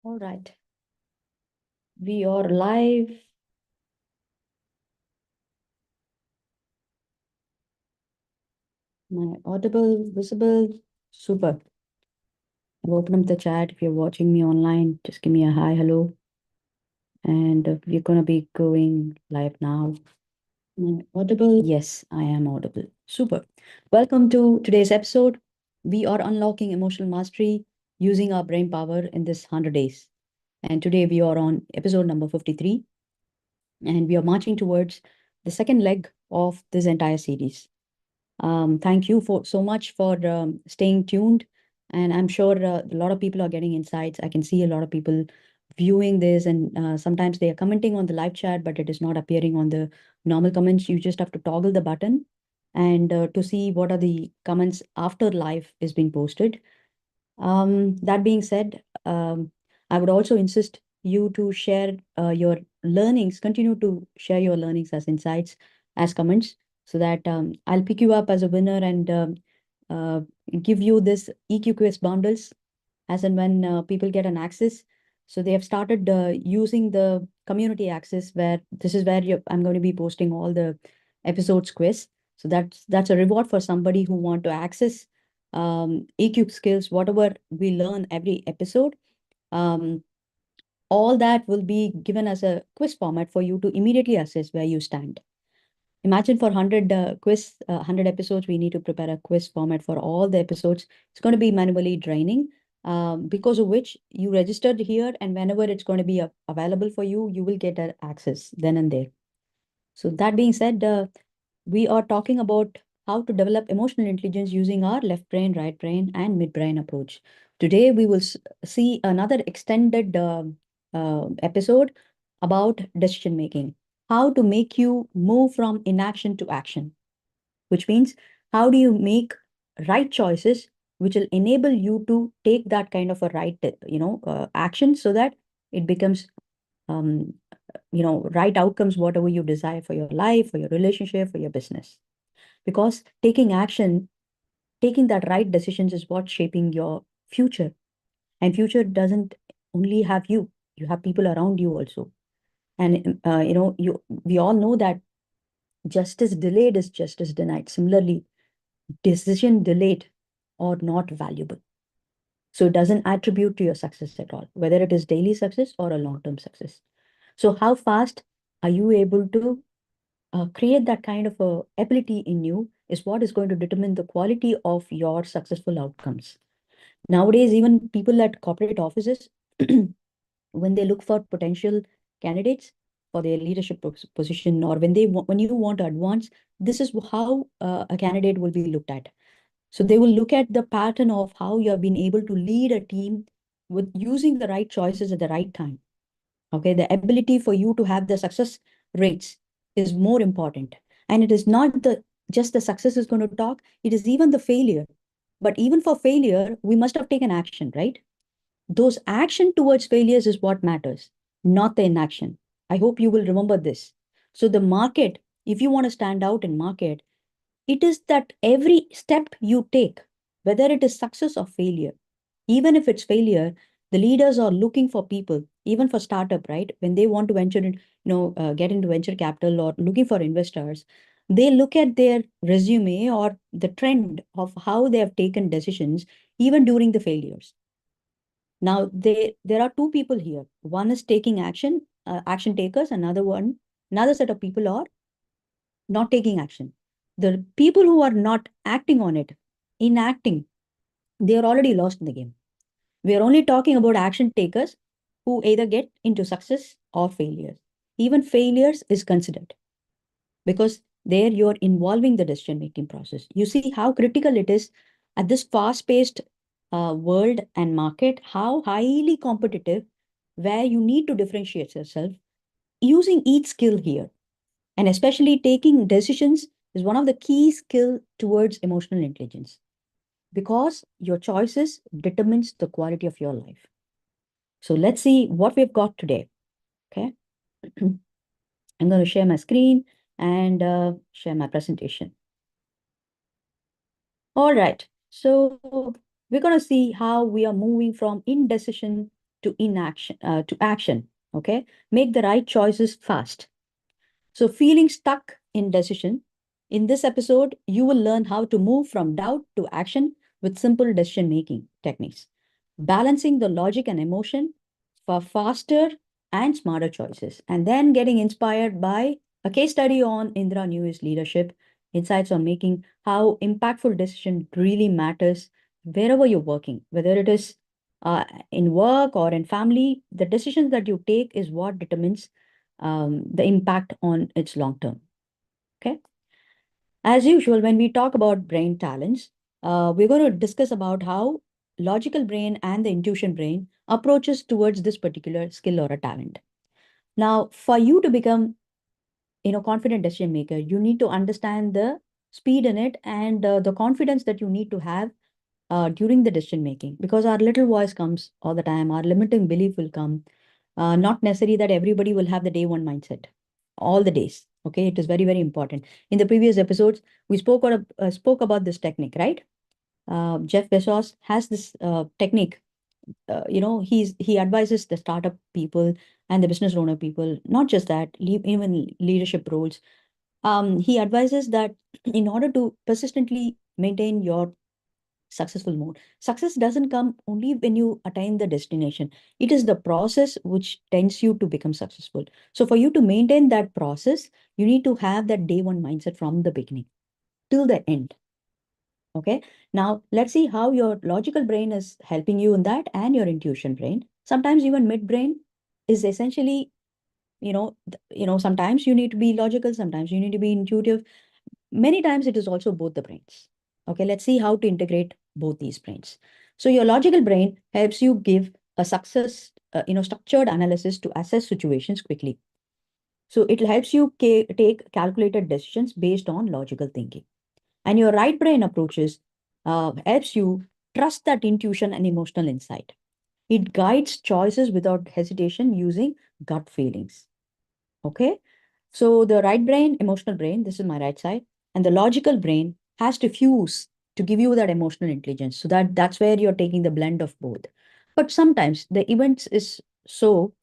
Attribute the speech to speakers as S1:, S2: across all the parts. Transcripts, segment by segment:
S1: All right. We are live. My audible, visible. Super. I've opened up the chat. If you're watching me online, just give me a hi, hello. And we're going to be going live now. Am I audible? Yes, I am audible. Super. Welcome to today's episode. We are unlocking emotional mastery using our brain power in this 100 days. And today we are on episode number 53. And we are marching towards the second leg of this entire series. Thank you for so much for staying tuned. And I'm sure a lot of people are getting insights. I can see a lot of people viewing this, and sometimes they are commenting on the live chat, but it is not appearing on the normal comments. You just have to toggle the button and to see what are the comments after live is being posted. That being said, I would also insist you to share your learnings, continue to share your learnings as insights, as comments, so that I'll pick you up as a winner and uh, give you this EQ quiz bundles as and when people get an access. So they have started using the community access where this is where I'm going to be posting all the episodes quiz. So that's a reward for somebody who want to access EQ skills, whatever we learn every episode. Um, all that will be given as a quiz format for you to immediately assess where you stand. Imagine for 100 100 episodes, we need to prepare a quiz format for all the episodes. It's going to be manually draining, because of which you registered here, and whenever it's going to be available for you, you will get access then and there. So that being said, we are talking about how to develop emotional intelligence using our left brain, right brain, and midbrain approach. Today, we will see another extended episode about decision making, how to make you move from inaction to action, which means how do you make right choices which will enable you to take that kind of a right, action so that it becomes um, right outcomes, whatever you desire for your life, for your relationship, for your business. Because taking action, taking that right decisions is what's shaping your future. And future doesn't only have you, you have people around you also. And, we all know that justice delayed is justice denied. Similarly, decision delayed or not valuable. So it doesn't attribute to your success at all, whether it is daily success or a long-term success. So how fast are you able to create that kind of a ability in you is what is going to determine the quality of your successful outcomes. Nowadays, even people at corporate offices, when they look for potential candidates for their leadership position, or when you want to advance, this is how a candidate will be looked at. So they will look at the pattern of how you have been able to lead a team with using the right choices at the right time. Okay, the ability for you to have the success rates is more important. And it is not the just the success is going to talk, it is even the failure. But even for failure, we must have taken action, right? Those action towards failures is what matters, not the inaction. I hope you will remember this. So the market, if you want to stand out in market, it is that every step you take, whether it is success or failure, even if it's failure, the leaders are looking for people, even for startup, right? When they want to venture in, get into venture capital or looking for investors, they look at their resume or the trend of how they have taken decisions, even during the failures. Now, there are two people here. One is taking action, action takers. Another set of people are not taking action. The people who are not acting on it, inacting, they are already lost in the game. We are only talking about action takers who either get into success or failures. Even failures is considered because there you're involving the decision making process. You see how critical it is at this fast paced world and market, how highly competitive, where you need to differentiate yourself using each skill here. And especially taking decisions is one of the key skill towards emotional intelligence because your choices determines the quality of your life. So let's see what we've got today. Okay. I'm going to share my screen and share my presentation. All right. So we're going to see how we are moving from indecision to action. Okay, make the right choices fast. So, feeling stuck in decision, in this episode, you will learn how to move from doubt to action with simple decision making techniques, balancing the logic and emotion for faster and smarter choices, and then getting inspired by a case study on Indra Nooyi's leadership, insights on making how impactful decision really matters wherever you're working, whether it is in work or in family. The decisions that you take is what determines the impact on its long term. Okay. As usual, when we talk about brain talents, we're going to discuss about how logical brain and the intuition brain approaches towards this particular skill or a talent. Now, for you to become, confident decision maker, you need to understand the speed in it and the confidence that you need to have during the decision making, because our little voice comes all the time, our limiting belief will come. Not necessary that everybody will have the day one mindset all the days. Okay, it is very, very important. In the previous episodes, we spoke about this technique, right? Jeff Bezos has this technique. He advises the startup people and the business owner people, not just that, even leadership roles. He advises that in order to persistently maintain your successful mode, success doesn't come only when you attain the destination. It is the process which tends you to become successful. So for you to maintain that process, you need to have that day one mindset from the beginning till the end. Okay. Now let's see how your logical brain is helping you in that, and your intuition brain. Sometimes even midbrain is essentially, sometimes you need to be logical, sometimes you need to be intuitive. Many times it is also both the brains. Okay, let's see how to integrate both these brains. So your logical brain helps you give a structured analysis to assess situations quickly. So it helps you take calculated decisions based on logical thinking. And your right brain approaches helps you trust that intuition and emotional insight. It guides choices without hesitation using gut feelings. Okay. So the right brain, emotional brain, this is my right side, and the logical brain has to fuse to give you that emotional intelligence. So that's where you're taking the blend of both. But sometimes the events is so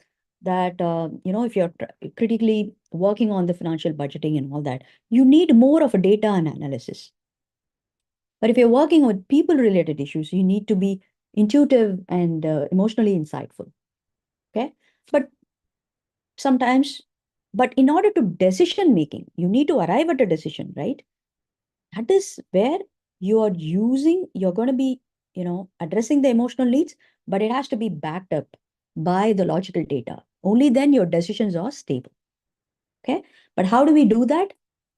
S1: that if you're critically working on the financial budgeting and all that, you need more of a data and analysis. But if you're working with people related issues, you need to be intuitive and emotionally insightful. Okay. But sometimes, but in order to decision making, you need to arrive at a decision, right? That is where you're going to be, addressing the emotional needs, but it has to be backed up by the logical data. Only then your decisions are stable. Okay. But how do we do that?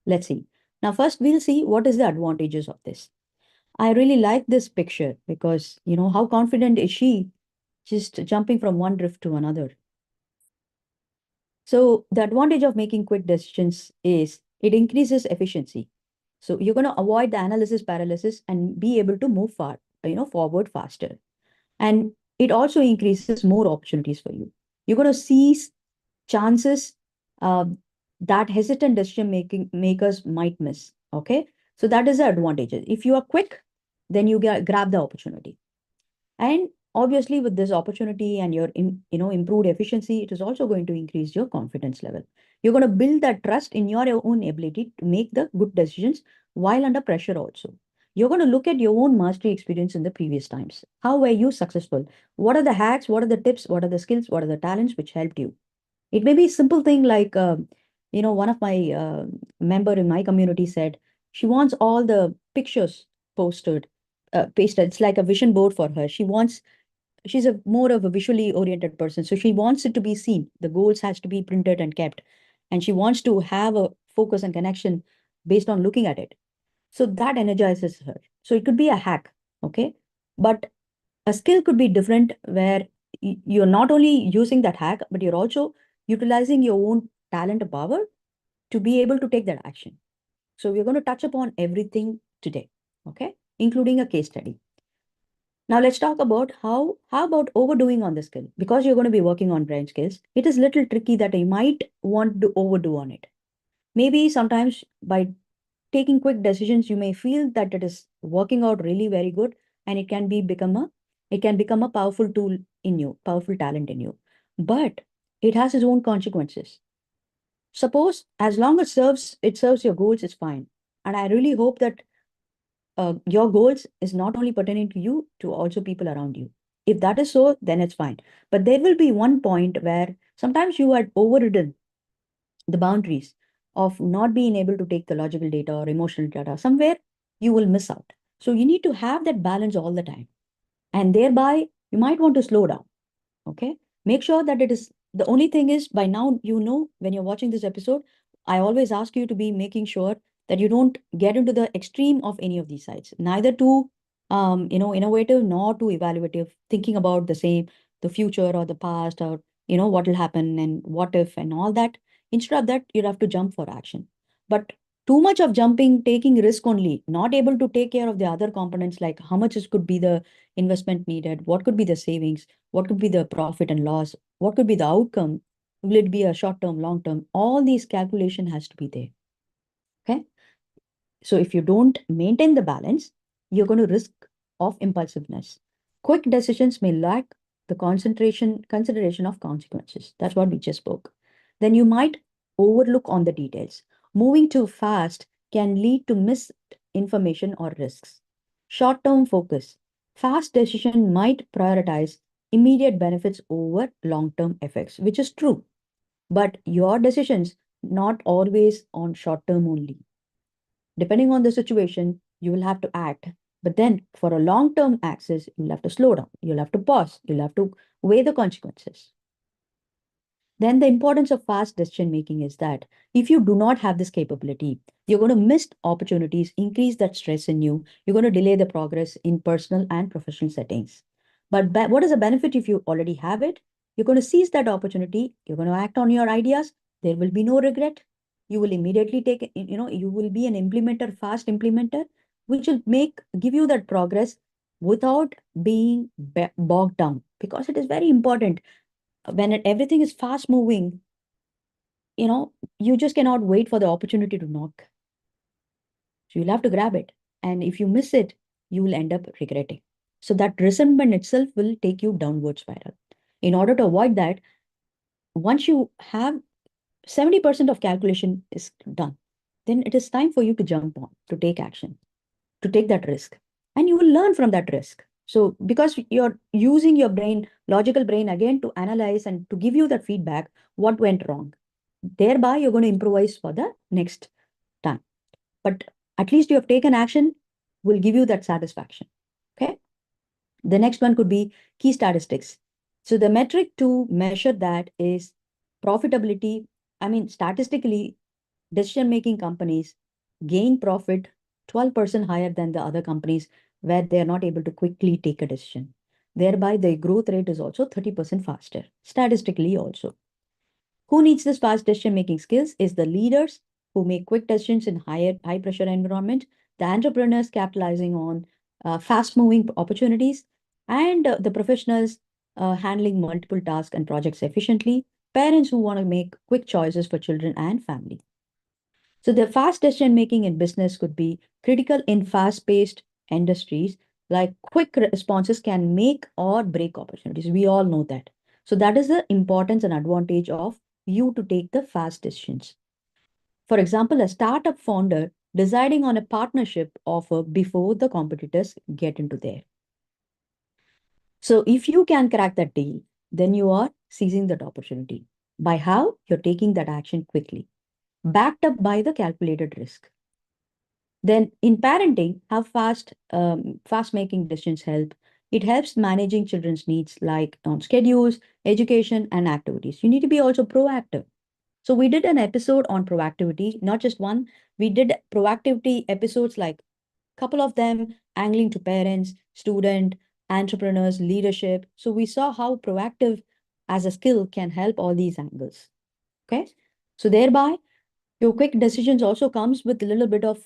S1: Let's see. Now, first, we'll see what is the advantages of this. I really like this picture because, how confident is she just jumping from one drift to another? So the advantage of making quick decisions is it increases efficiency. So you're going to avoid the analysis paralysis and be able to move forward faster. And it also increases more opportunities for you. You're going to seize chances uh, that hesitant decision making makers might miss. Okay. So that is the advantage. If you are quick, then you grab the opportunity. And obviously, with this opportunity and your improved efficiency, it is also going to increase your confidence level. You're going to build that trust in your own ability to make the good decisions while under pressure also. You're going to look at your own mastery experience in the previous times. How were you successful? What are the hacks? What are the tips? What are the skills? What are the talents which helped you? It may be a simple thing like, one of my member in my community said she wants all the pictures pasted. It's like a vision board for her. She's a more of a visually oriented person. So she wants it to be seen. The goals has to be printed and kept. And she wants to have a focus and connection based on looking at it. So that energizes her. So it could be a hack. Okay. But a skill could be different where you're not only using that hack, but you're also utilizing your own talent and power to be able to take that action. So we're going to touch upon everything today, okay, including a case study. Now let's talk about how about overdoing on the skill, because you're going to be working on brain skills. It is little tricky that you might want to overdo on it. Maybe sometimes by taking quick decisions, you may feel that it is working out really very good and it can be become a It can become a powerful tool in you, powerful talent in you. But it has its own consequences. Suppose as long as it serves your goals, it's fine. And I really hope that your goals is not only pertaining to you, to also people around you. If that is so, then it's fine. But there will be one point where sometimes you had overridden the boundaries of not being able to take the logical data or emotional data. Somewhere you will miss out. So you need to have that balance all the time. And thereby, you might want to slow down. Okay. Make sure that it is the only thing is by now, when you're watching this episode, I always ask you to be making sure that you don't get into the extreme of any of these sides, neither too, innovative nor too evaluative, thinking about the future or the past or, what will happen and what if and all that. Instead of that, you have to jump for action. But too much of jumping, taking risk only, not able to take care of the other components like how much could be the investment needed, what could be the savings, what could be the profit and loss, what could be the outcome, will it be a short term, long term, all these calculation has to be there. Okay, so if you don't maintain the balance, you're going to risk of impulsiveness. Quick decisions may lack the consideration of consequences. That's what we just spoke. Then you might overlook on the details. Moving too fast can lead to missed information or risks. Short term focus. Fast decision might prioritize immediate benefits over long term effects, which is true. But your decisions not always on short term only. Depending on the situation, you will have to act. But then for a long term access, you'll have to slow down. You'll have to pause. You'll have to weigh the consequences. Then the importance of fast decision making is that if you do not have this capability, you're going to miss opportunities, increase that stress in you. You're going to delay the progress in personal and professional settings. But what is the benefit if you already have it? You're going to seize that opportunity. You're going to act on your ideas. There will be no regret. You will immediately take it, you will be an implementer, fast implementer, which will give you that progress without being bogged down, because it is very important when everything is fast moving, you just cannot wait for the opportunity to knock. So you'll have to grab it. And if you miss it, you will end up regretting. So that resentment itself will take you downward spiral. In order to avoid that, once you have 70% of calculation is done, then it is time for you to jump on, to take action, to take that risk. And you will learn from that risk. So because you're using your brain, logical brain again to analyze and to give you that feedback, what went wrong. Thereby, you're going to improvise for the next time. But at least you have taken action, will give you that satisfaction. Okay. The next one could be key statistics. So the metric to measure that is profitability. I mean, statistically, decision-making companies gain profit 12% higher than the other companies where they are not able to quickly take a decision. Thereby, the growth rate is also 30% faster, statistically also. Who needs this fast decision-making skills is the leaders who make quick decisions in high-pressure environment, the entrepreneurs capitalizing on fast-moving opportunities, and the professionals handling multiple tasks and projects efficiently, parents who want to make quick choices for children and family. So the fast decision making in business could be critical in fast-paced industries, like quick responses can make or break opportunities. We all know that. So that is the importance and advantage of you to take the fast decisions. For example, a startup founder deciding on a partnership offer before the competitors get into there. So if you can crack that deal, then you are seizing that opportunity. By how? You're taking that action quickly, backed up by the calculated risk. Then in parenting, how fast making decisions help. It helps managing children's needs like on schedules, education, and activities. You need to be also proactive. So we did an episode on proactivity, not just one. We did proactivity episodes like couple of them angling to parents, student, entrepreneurs, leadership. So we saw how proactive as a skill can help all these angles. Okay. So thereby your quick decisions also comes with a little bit of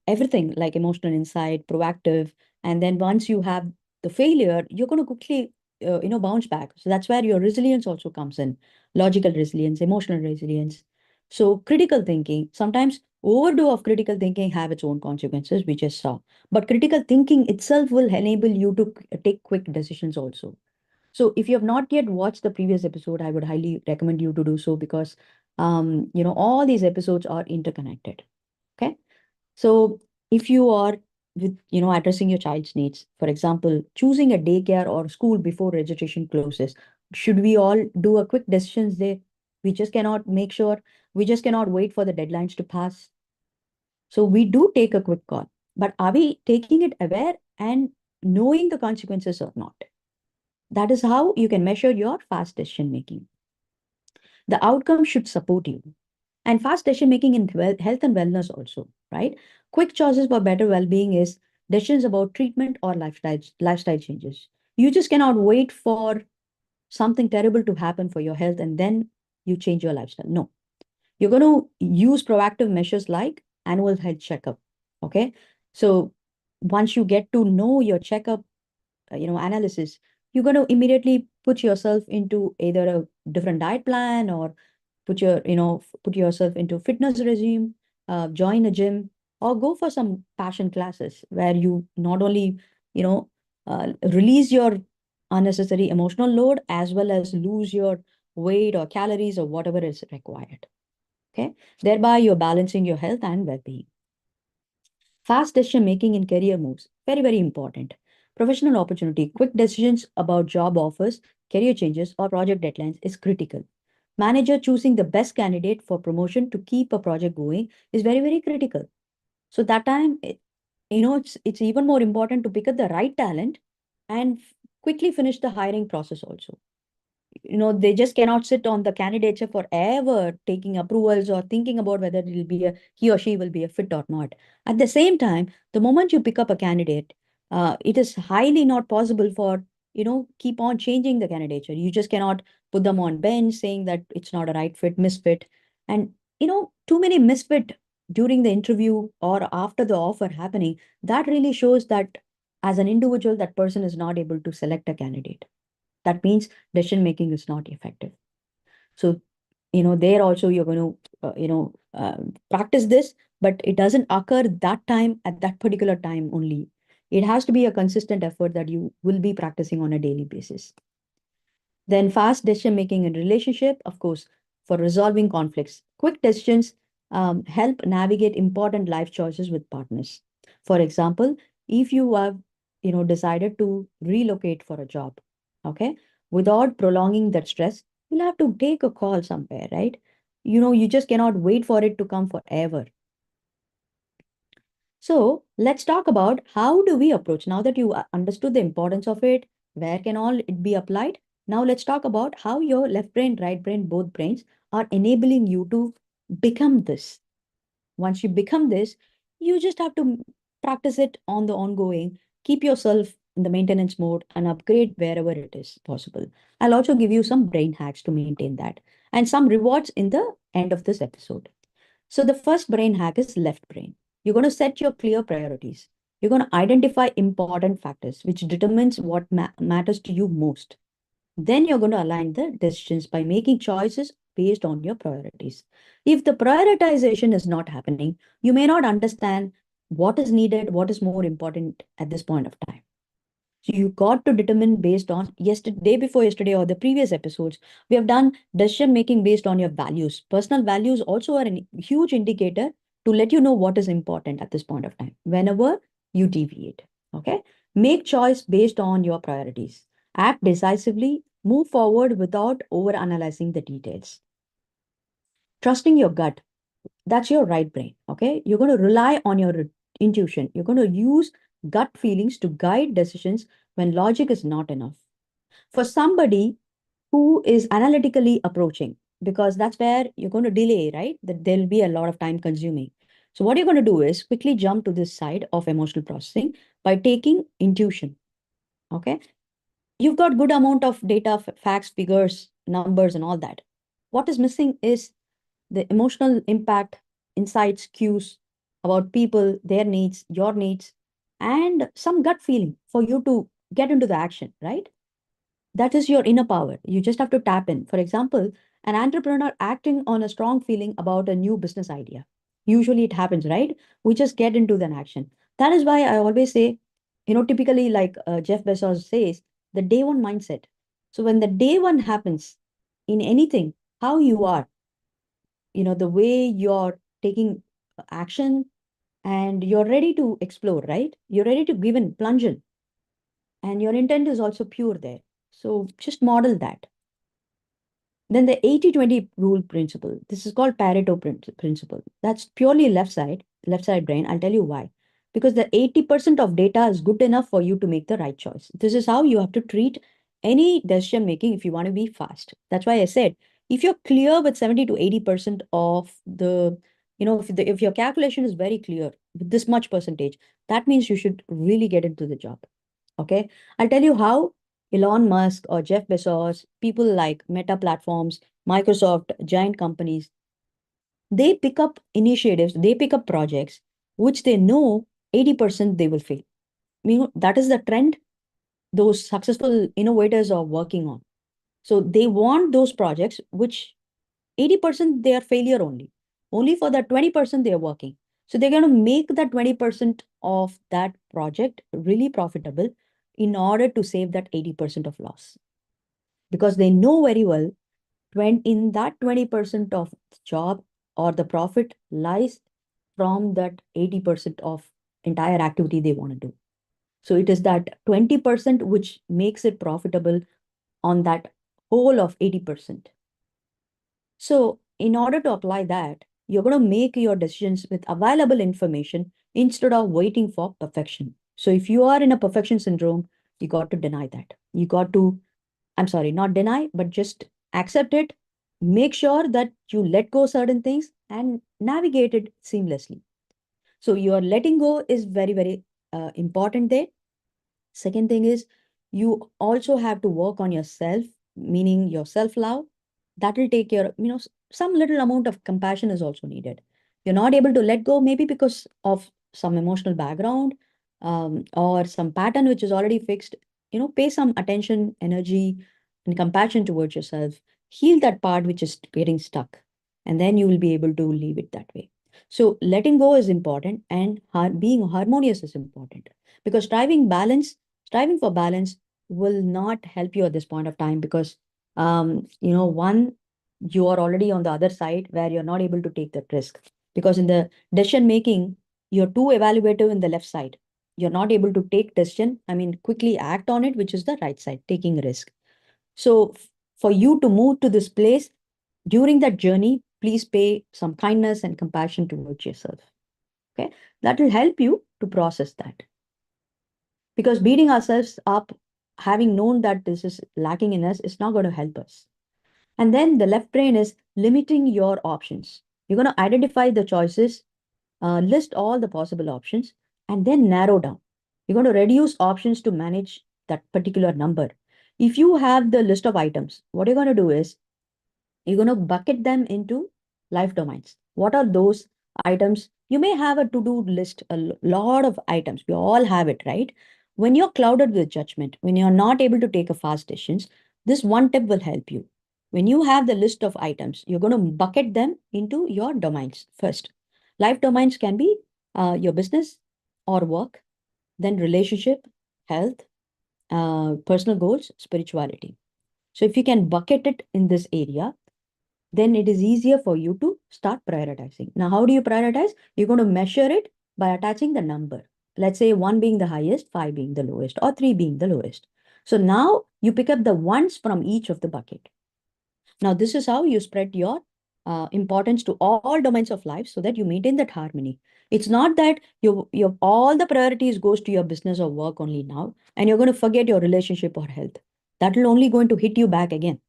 S1: everything like emotional insight, proactive, and then once you have the failure, you're going to quickly bounce back. So that's where your resilience also comes in, logical resilience, emotional resilience. So critical thinking. Sometimes Overdo of critical thinking have its own consequences, we just saw. But critical thinking itself will enable you to take quick decisions also. So if you have not yet watched the previous episode, I would highly recommend you to do so because all these episodes are interconnected. Okay. So if you are with addressing your child's needs, for example, choosing a daycare or school before registration closes, should we all do a quick decisions there? We just cannot make sure, we just cannot wait for the deadlines to pass. So we do take a quick call, but are we taking it aware and knowing the consequences or not? That is how you can measure your fast decision making. The outcome should support you. And fast decision making in health and wellness also, right? Quick choices for better well-being is decisions about treatment or lifestyle changes. You just cannot wait for something terrible to happen for your health and then you change your lifestyle. No, you're going to use proactive measures like annual health checkup. Okay, so once you get to know your checkup, analysis, you're going to immediately put yourself into either a different diet plan or put yourself into fitness regime, join a gym, or go for some passion classes where you not only you know release your unnecessary emotional load as well as lose your weight or calories or whatever is required. Okay, thereby you're balancing your health and well-being. Fast decision making in career moves, very, very important. Professional opportunity, quick decisions about job offers, career changes, or project deadlines is critical. Manager choosing the best candidate for promotion to keep a project going is very, very critical. So that time, it's even more important to pick up the right talent and quickly finish the hiring process also. They just cannot sit on the candidature forever taking approvals or thinking about whether he or she will be a fit or not. At the same time, the moment you pick up a candidate, it is highly not possible for keep on changing the candidature. You just cannot put them on bench saying that it's not a right fit, misfit. And too many misfit during the interview or after the offer happening, that really shows that as an individual that person is not able to select a candidate. That means decision making is not effective. So there also you're going to practice this, but it doesn't occur that time at that particular time only. It has to be a consistent effort that you will be practicing on a daily basis. Then fast decision making in relationship, of course, for resolving conflicts. Quick decisions help navigate important life choices with partners. For example, if you have decided to relocate for a job, okay, without prolonging that stress, you'll have to take a call somewhere, right? You just cannot wait for it to come forever. So let's talk about how do we approach now that you understood the importance of it, where can all it be applied? Now let's talk about how your left brain, right brain, both brains are enabling you to become this. Once you become this, you just have to practice it on the ongoing, keep yourself in the maintenance mode and upgrade wherever it is possible. I'll also give you some brain hacks to maintain that and some rewards in the end of this episode. So the first brain hack is left brain. You're going to set your clear priorities. You're going to identify important factors, which determines what matters to you most. Then you're going to align the decisions by making choices based on your priorities. If the prioritization is not happening, you may not understand what is needed, what is more important at this point of time. So you got to determine based on yesterday, day before yesterday, or the previous episodes. We have done decision making based on your values. Personal values also are a huge indicator to let you know what is important at this point of time. Whenever you deviate, okay, make choice based on your priorities. Act decisively. Move forward without over analyzing the details. Trusting your gut, that's your right brain. Okay, you're going to rely on your intuition. You're going to use gut feelings to guide decisions when logic is not enough. For somebody who is analytically approaching, because that's where you're going to delay, right? That there'll be a lot of time consuming. So what you're going to do is quickly jump to this side of emotional processing by taking intuition. Okay, you've got good amount of data, facts, figures, numbers, and all that. What is missing is the emotional impact, insights, cues about people, their needs, your needs, and some gut feeling for you to get into the action, right? That is your inner power. You just have to tap in. For example, an entrepreneur acting on a strong feeling about a new business idea. usually it happens, right? We just get into the action. That is why I always say, typically like Jeff Bezos says, the day one mindset. So when the day one happens in anything, how you are, the way you're taking action, and you're ready to explore, right? You're ready to give in, plunge in, and your intent is also pure there. So just model that. Then the 80-20 rule principle. This is called Pareto principle. That's purely left side brain. I'll tell you why. Because the 80% of data is good enough for you to make the right choice. This is how you have to treat any decision making if you want to be fast. That's why I said, if you're clear with 70 to 80% of the, if your calculation is very clear with this much percentage, that means you should really get into the job. Okay. I'll tell you how Elon Musk or Jeff Bezos, people like Meta Platforms, Microsoft, giant companies, they pick up initiatives, they pick up projects which they know 80% they will fail. That is the trend those successful innovators are working on. So they want those projects which 80% they are failure only. Only for that 20% they are working. So they're going to make that 20% of that project really profitable in order to save that 80% of loss. Because they know very well when in that 20% of the job or the profit lies from that 80% of entire activity they want to do. So it is that 20% which makes it profitable on that whole of 80%. So in order to apply that, you're going to make your decisions with available information instead of waiting for perfection. So if you are in a perfection syndrome, you got to deny that. You got to, I'm sorry, not deny, but just accept it. Make sure that you let go certain things and navigate it seamlessly. So your letting go is very, very important there. Second thing is you also have to work on yourself, meaning your self-love. That will take care of, some little amount of compassion is also needed. You're not able to let go, maybe because of some emotional background, or some pattern which is already fixed. Pay some attention, energy, and compassion towards yourself. Heal that part which is getting stuck, and then you will be able to leave it that way. So letting go is important, and being harmonious is important, because striving for balance will not help you at this point of time, because one, you are already on the other side where you're not able to take that risk, because in the decision making you're too evaluative in the left side. You're not able to take decision, quickly act on it, which is the right side, taking risk. So for you to move to this place, during that journey, please pay some kindness and compassion towards yourself. Okay, that will help you to process that, because beating ourselves up, having known that this is lacking in us, is not going to help us. And then the left brain is limiting your options. You're going to identify the choices, list all the possible options, and then narrow down. You're going to reduce options to manage that particular number. If you have the list of items, what you're going to do is you're going to bucket them into life domains. What are those items? You may have a to-do list, lot of items. We all have it, right? When you're clouded with judgment, when you're not able to take a fast decisions, this one tip will help you. When you have the list of items, you're going to bucket them into your domains first. Life domains can be your business or work, then relationship, health, personal goals, spirituality. So if you can bucket it in this area, then it is easier for you to start prioritizing. Now, how do you prioritize? You're going to measure it by attaching the number. Let's say 1 being the highest, 5 being the lowest, or 3 being the lowest. So now you pick up the ones from each of the bucket. Now, this is how you spread your importance to all domains of life so that you maintain that harmony. It's not that you all the priorities goes to your business or work only now, and you're going to forget your relationship or health. That will only going to hit you back again.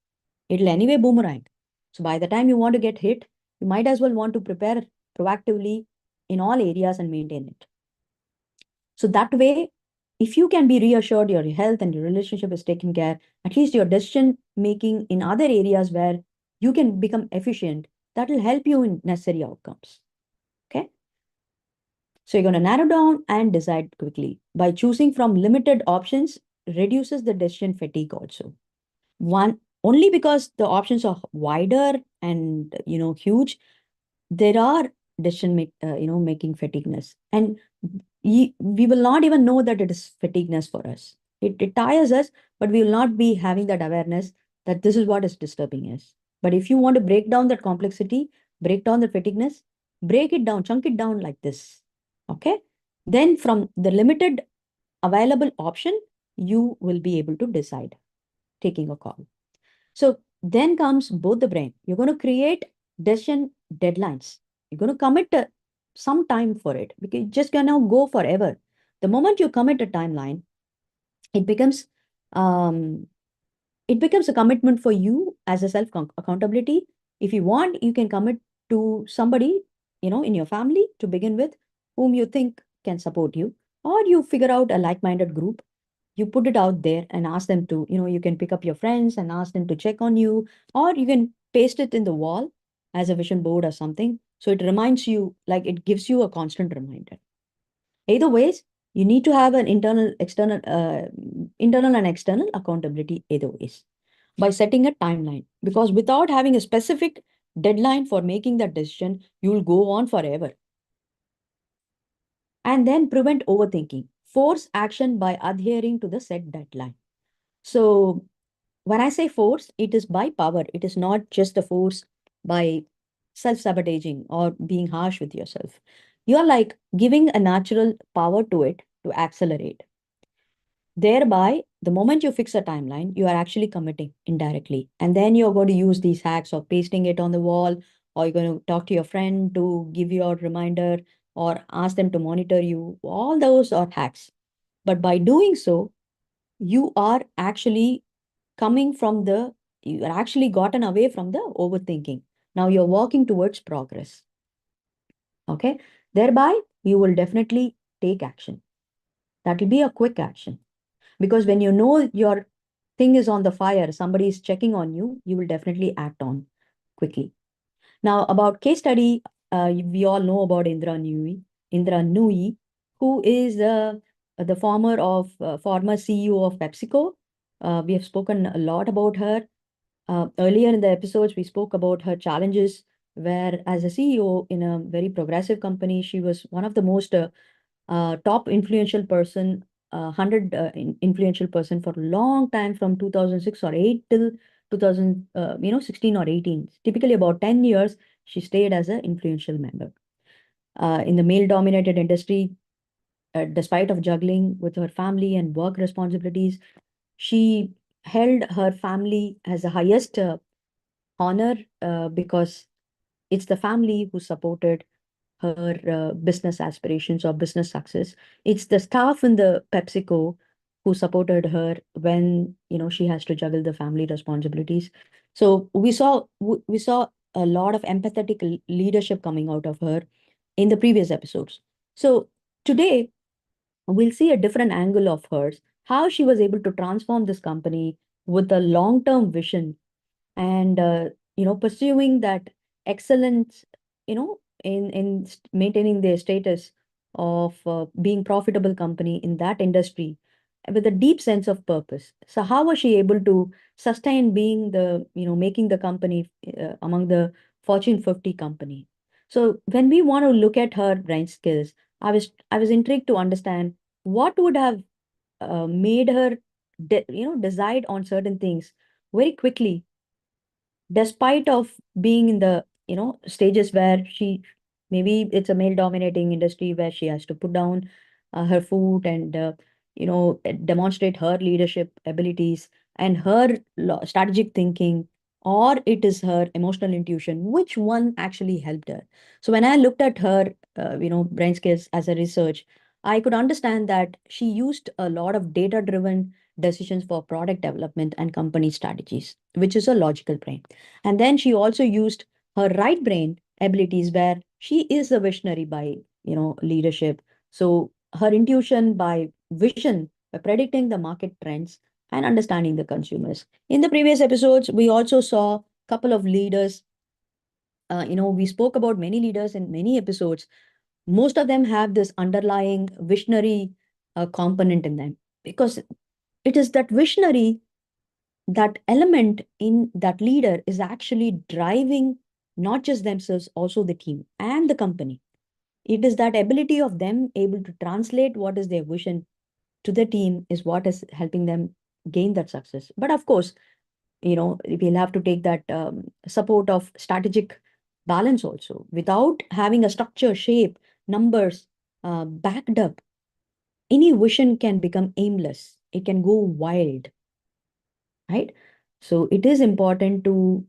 S1: It'll anyway boomerang. So by the time you want to get hit, you might as well want to prepare proactively in all areas and maintain it. So that way, if you can be reassured your health and your relationship is taken care, at least your decision making in other areas where you can become efficient, that will help you in necessary outcomes. Okay. So you're going to narrow down and decide quickly. By choosing from limited options, reduces the decision fatigue also. One, only because the options are wider and huge, there are making fatigueness. And we will not even know that it is fatigueness for us. It tires us, but we will not be having that awareness that this is what is disturbing us. But if you want to break down that complexity, break down the fatigueness, break it down, chunk it down like this. Okay. Then from the limited available option, you will be able to decide taking a call. So then comes both the brain. You're going to create decision deadlines. You're going to commit some time for it because it's just going to go forever. The moment you commit a timeline, it becomes um, it becomes a commitment for you as a self accountability. If you want, you can commit to somebody, in your family to begin with, whom you think can support you, or you figure out a like-minded group. You put it out there and ask them to, you can pick up your friends and ask them to check on you, or you can paste it in the wall as a vision board or something. So it reminds you, like it gives you a constant reminder. Either ways, you need to have an internal and external accountability either ways by setting a timeline. Because without having a specific deadline for making that decision, you will go on forever. And then prevent overthinking. Force action by adhering to the set deadline. So when I say force, it is by power. It is not just a force by self-sabotaging or being harsh with yourself. You're like giving a natural power to it to accelerate. Thereby, the moment you fix a timeline, you are actually committing indirectly. And then you're going to use these hacks of pasting it on the wall, or you're going to talk to your friend to give you a reminder, or ask them to monitor you. All those are hacks. But by doing so, you are actually you are actually gotten away from the overthinking. Now you're walking towards progress. Okay. Thereby, you will definitely take action. That will be a quick action. Because when you know your thing is on the fire, somebody is checking on you, you will definitely act on quickly. Now, about case study, we all know about Indra Nooyi, who is the former CEO of PepsiCo. We have spoken a lot about her. Earlier in the episodes, we spoke about her challenges, where as a CEO in a very progressive company, she was one of the most top influential person, 100 influential person for a long time from 2006 or 8 till 2000, 16 or 18. Typically about 10 years, she stayed as an influential member. In the male-dominated industry, despite of juggling with her family and work responsibilities, she held her family as the highest honor because it's the family who supported her business aspirations or business success. It's the staff in the PepsiCo who supported her when she has to juggle the family responsibilities. So we saw a lot of empathetic leadership coming out of her in the previous episodes. So today we'll see a different angle of hers, how she was able to transform this company with a long-term vision and pursuing that excellence in maintaining their status of being profitable company in that industry with a deep sense of purpose. So how was she able to sustain being the making the company among the Fortune 50 company? So when we want to look at her brain skills, I was intrigued to understand what would have made her decide on certain things very quickly, despite of being in the stages where she, maybe it's a male dominating industry where she has to put down her foot and demonstrate her leadership abilities and her strategic thinking, or it is her emotional intuition, which one actually helped her. So when I looked at her brain skills as a research, I could understand that she used a lot of data driven decisions for product development and company strategies, which is a logical brain. And then she also used her right brain abilities, where she is a visionary by, leadership. So her intuition by vision, by predicting the market trends and understanding the consumers. In the previous episodes, we also saw a couple of leaders. We spoke about many leaders in many episodes. Most of them have this underlying visionary component in them, because it is that visionary, that element in that leader is actually driving not just themselves, also the team and the company. It is that ability of them able to translate what is their vision to the team is what is helping them gain that success. But of course, we'll have to take that support of strategic balance also. Without having a structure, shape, numbers backed up, any vision can become aimless. It can go wild, right? So it is important to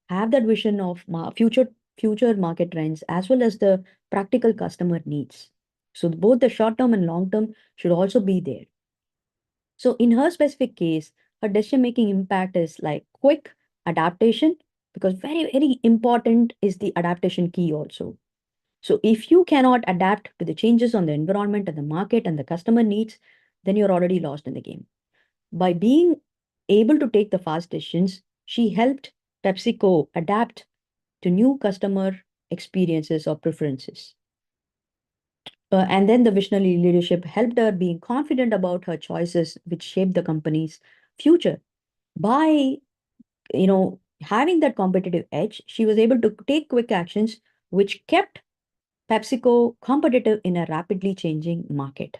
S1: have that vision of future market trends as well as the practical customer needs. So both the short term and long term should also be there. So in her specific case, her decision making impact is like quick adaptation, because very, very important is the adaptation key also. So if you cannot adapt to the changes on the environment and the market and the customer needs, then you're already lost in the game. By being able to take the fast decisions, she helped PepsiCo adapt to new customer experiences or preferences. And then the visionary leadership helped her being confident about her choices, which shaped the company's future. By having that competitive edge, she was able to take quick actions, which kept PepsiCo competitive in a rapidly changing market.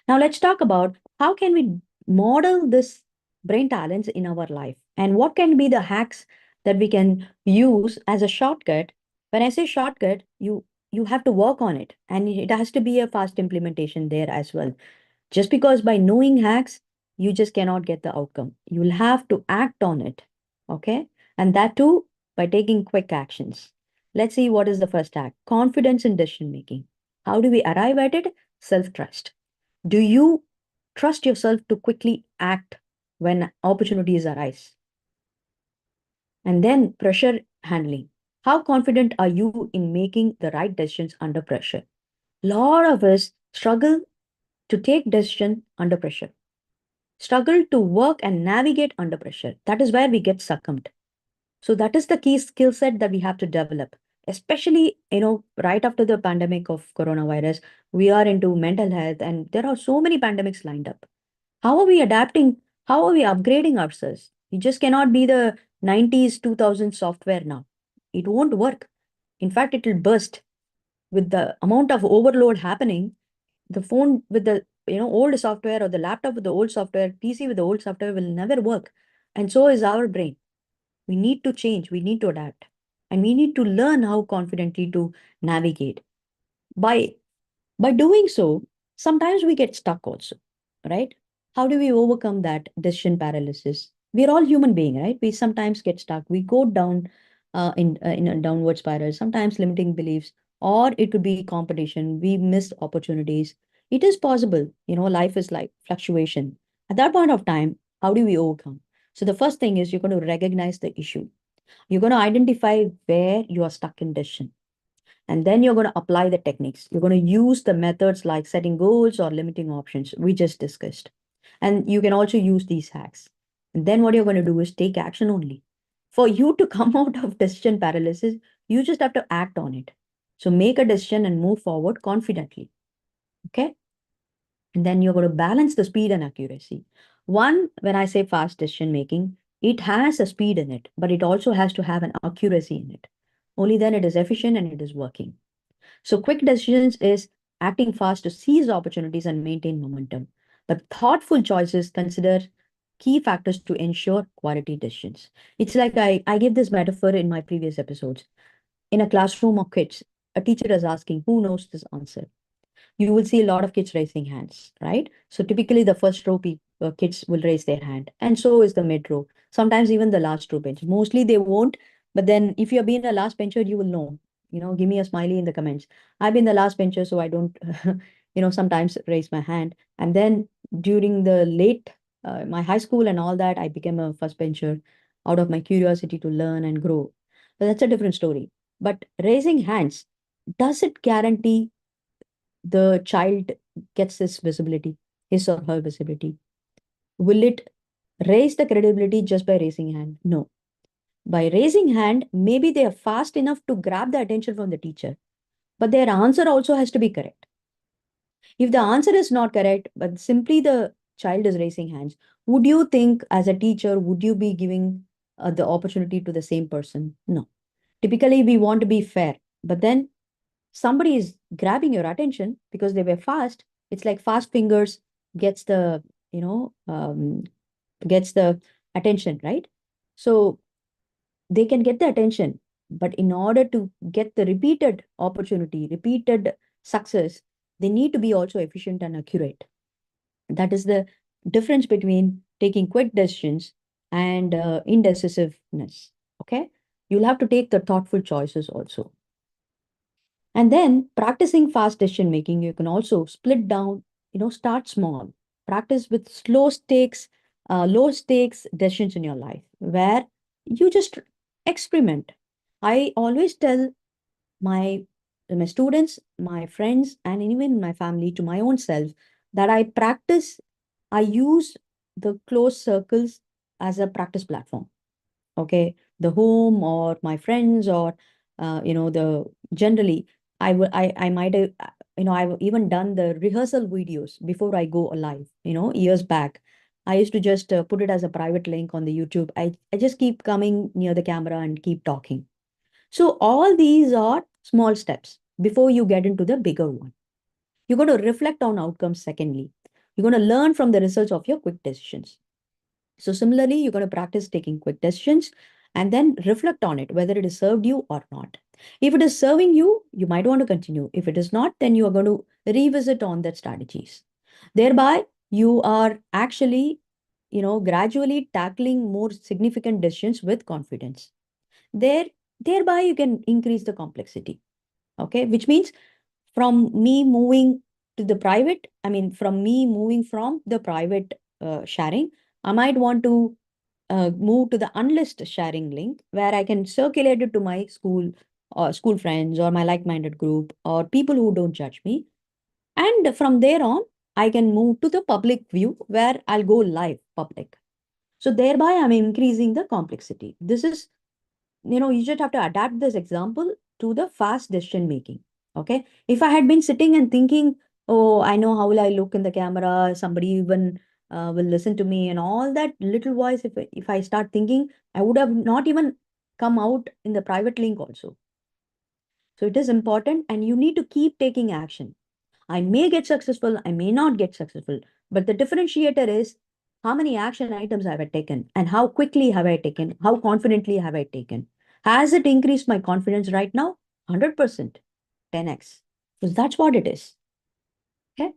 S1: Now let's talk about how can we model this brain talents in our life and what can be the hacks that we can use as a shortcut. When I say shortcut, you have to work on it and it has to be a fast implementation there as well. Just because by knowing hacks, you just cannot get the outcome. You'll have to act on it. Okay. And that too by taking quick actions. Let's see what is the first hack. Confidence in decision making. How do we arrive at it? Self trust. Do you trust yourself to quickly act when opportunities arise? And then pressure handling. How confident are you in making the right decisions under pressure? A lot of us struggle to take decision under pressure, struggle to work and navigate under pressure. That is where we get succumbed. So that is the key skill set that we have to develop, especially, right after the pandemic of coronavirus, we are into mental health and there are so many pandemics lined up. How are we adapting? How are we upgrading ourselves? You just cannot be the 90s, 2000 software now. It won't work. In fact, it will burst with the amount of overload happening. The phone with the old software or the laptop with the old software, PC with the old software will never work. And so is our brain. We need to change, we need to adapt, and we need to learn how confidently to navigate. By doing so, sometimes we get stuck also, right? How do we overcome that decision paralysis? We're all human being, right? We sometimes get stuck. We go down in a downward spiral, sometimes limiting beliefs, or it could be competition. We miss opportunities. It is possible, life is like fluctuation. At that point of time, how do we overcome? So the first thing is you're going to recognize the issue. You're going to identify where you are stuck in decision. And then you're going to apply the techniques. You're going to use the methods like setting goals or limiting options we just discussed. And you can also use these hacks. And then what you're going to do is take action only. For you to come out of decision paralysis, you just have to act on it. So make a decision and move forward confidently. Okay. And then you're going to balance the speed and accuracy. One, when I say fast decision making, it has a speed in it, but it also has to have an accuracy in it. Only then it is efficient and it is working. So quick decisions is acting fast to seize opportunities and maintain momentum. But thoughtful choices consider key factors to ensure quality decisions. It's like I gave this metaphor in my previous episodes. In a classroom of kids, a teacher is asking, who knows this answer? You will see a lot of kids raising hands, right? So typically the first row kids will raise their hand, and so is the mid row. Sometimes even the last row bench. Mostly they won't, but then if you've been a last bencher, you will know. Give me a smiley in the comments. I've been the last bencher, so I don't, sometimes raise my hand. And then during the late, my high school and all that, I became a first bencher out of my curiosity to learn and grow. But that's a different story. But raising hands, does it guarantee the child gets this visibility, his or her visibility? Will it raise the credibility just by raising hand? No. By raising hand, maybe they are fast enough to grab the attention from the teacher, but their answer also has to be correct. If the answer is not correct, but simply the child is raising hands, would you think as a teacher, would you be giving the opportunity to the same person? No. Typically, we want to be fair, but then somebody is grabbing your attention because they were fast. It's like fast fingers gets the, you know, gets the attention, right? So they can get the attention, but in order to get the repeated opportunity, repeated success, they need to be also efficient and accurate. That is the difference between taking quick decisions and indecisiveness. Okay, you'll have to take the thoughtful choices also. And then practicing fast decision making, you can also split down, start small. Practice with low stakes decisions in your life where you just experiment. I always tell my my students, my friends, and even my family, to my own self, that I use the close circles as a practice platform. Okay, the home or my friends or the generally I might have I've even done the rehearsal videos before I go live, years back. I used to just put it as a private link on the YouTube. I just keep coming near the camera and keep talking. So all these are small steps before you get into the bigger one. You're going to reflect on outcomes. Secondly, you're going to learn from the results of your quick decisions. So similarly, you're going to practice taking quick decisions and then reflect on it, whether it has served you or not. If it is serving you, you might want to continue. If it is not, then you are going to revisit on that strategies. Thereby, you are actually, gradually tackling more significant decisions with confidence. There, thereby you can increase the complexity. Okay, which means from me moving to the private, I mean, from me moving from the private sharing, I might want to move to the unlist sharing link where I can circulate it to my school friends or my like-minded group or people who don't judge me. And from there on, I can move to the public view where I'll go live public. So thereby, I'm increasing the complexity. This is, you just have to adapt this example to the fast decision making. Okay. If I had been sitting and thinking, oh, I know how will I look in the camera, somebody even will listen to me and all that little voice, if I start thinking, I would have not even come out in the private link also. So it is important and you need to keep taking action. I may get successful, I may not get successful, but the differentiator is how many action items have I taken and how quickly have I taken, how confidently have I taken. Has it increased my confidence right now? 100%, 10x. Because that's what it is. Okay.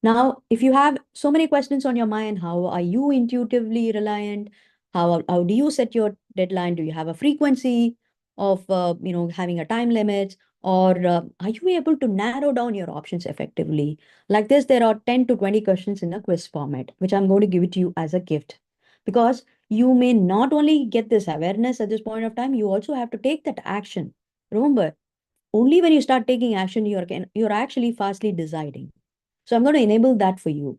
S1: Now, if you have so many questions on your mind, how are you intuitively reliant? How do you set your deadline? Do you have a frequency of having a time limit? Or are you able to narrow down your options effectively? Like this, there are 10 to 20 questions in a quiz format, which I'm going to give it to you as a gift. Because you may not only get this awareness at this point of time, you also have to take that action. Remember, only when you start taking action, you're actually fastly deciding. So I'm going to enable that for you.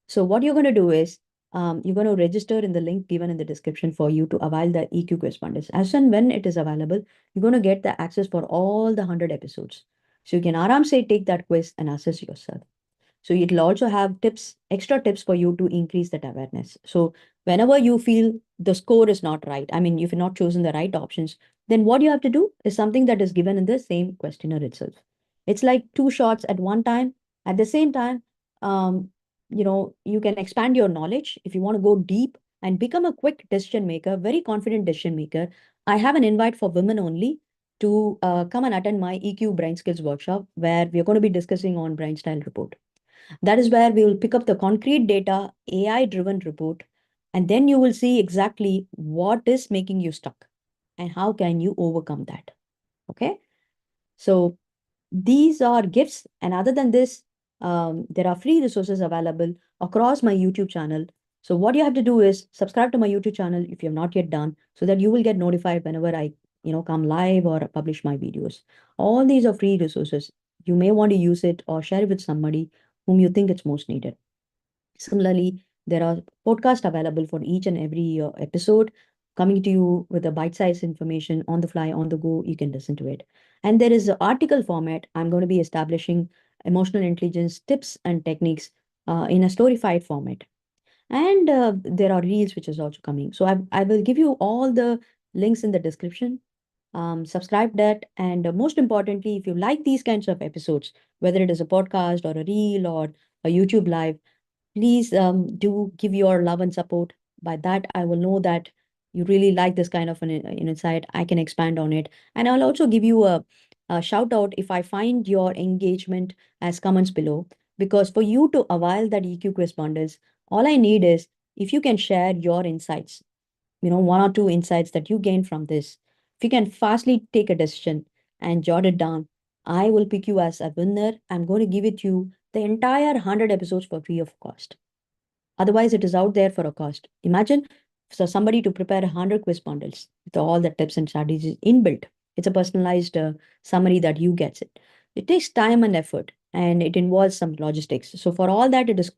S1: So what you're going to do is you're going to register in the link given in the description for you to avail the EQ correspondence. As and when it is available, you're going to get the access for all the 100 episodes. So you can aram say take that quiz and assess yourself. So it'll also have extra tips for you to increase that awareness. So whenever you feel the score is not right, I mean, if you've not chosen the right options, then what you have to do is something that is given in the same questionnaire itself. It's like two shots at one time. At the same time, you can expand your knowledge if you want to go deep and become a quick decision maker, very confident decision maker. I have an invite for women only to come and attend my EQ brain skills workshop where we are going to be discussing on brain style report. That is where we will pick up the concrete data, AI driven report, and then you will see exactly what is making you stuck and how can you overcome that. Okay. So these are gifts. And other than this, there are free resources available across my YouTube channel. So what you have to do is subscribe to my YouTube channel if you have not yet done, so that you will get notified whenever I, come live or publish my videos. All these are free resources. You may want to use it or share it with somebody whom you think it's most needed. Similarly, there are podcasts available for each and every episode coming to you with a bite-sized information on the fly, on the go. You can listen to it. And there is an article format. I'm going to be establishing emotional intelligence tips and techniques in a storyfied format. And there are reels which is also coming. So I will give you all the links in the description. Subscribe that. And most importantly, if you like these kinds of episodes, whether it is a podcast or a reel or a YouTube live, please do give your love and support. By that, I will know that you really like this kind of an insight. I can expand on it. And I'll also give you a shout out if I find your engagement as comments below. Because for you to avail that EQ quiz bundles, all I need is if you can share your insights, one or two insights that you gain from this. If you can fastly take a decision and jot it down, I will pick you as a winner. I'm going to give it you the entire 100 episodes for free of cost. Otherwise, it is out there for a cost. Imagine for somebody to prepare 100 quiz bundles with all the tips and strategies inbuilt. It's a personalized summary that you get it. It takes time and effort, and it involves some logistics. So for all that, it is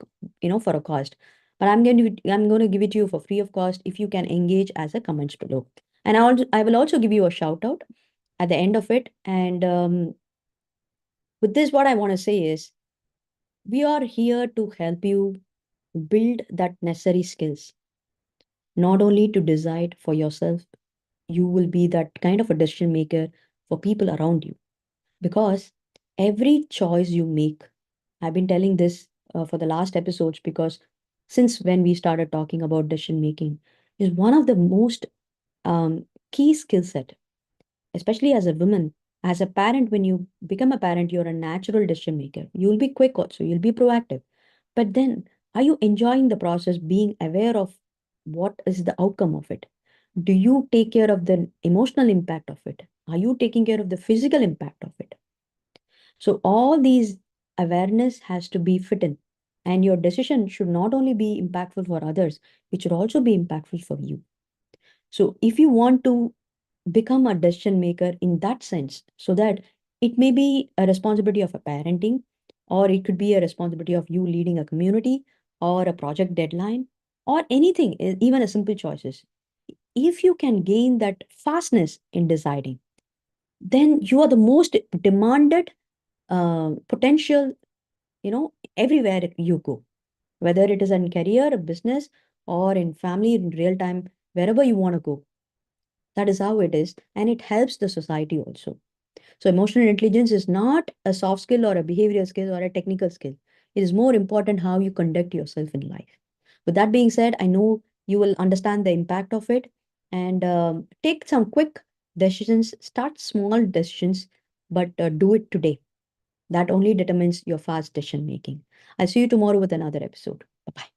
S1: for a cost. But I'm going to give it to you for free of cost if you can engage as a comments below. And I will also give you a shout out at the end of it. And with this, what I want to say is we are here to help you build that necessary skills, not only to decide for yourself, you will be that kind of a decision maker for people around you. Because every choice you make, I've been telling this for the last episodes, because since when we started talking about decision making, is one of the most key skill set, especially as a woman. As a parent, when you become a parent, you're a natural decision maker. You'll be quick also, you'll be proactive. But then, are you enjoying the process, being aware of what is the outcome of it? Do you take care of the emotional impact of it? Are you taking care of the physical impact of it? So, all these awareness has to be fit in. And your decision should not only be impactful for others, it should also be impactful for you. So, if you want to become a decision maker in that sense, so that it may be a responsibility of a parenting, or it could be a responsibility of you leading a community or a project deadline or anything, even a simple choices. If you can gain that fastness in deciding, then you are the most demanded potential, everywhere you go, whether it is in career, business, or in family, in real time, wherever you want to go. That is how it is, and it helps the society also. So, emotional intelligence is not a soft skill or a behavioral skill or a technical skill. It is more important how you conduct yourself in life. With that being said, I know you will understand the impact of it, and take some quick decisions. Start small decisions, but do it today. That only determines your fast decision making. I'll see you tomorrow with another episode. Bye bye.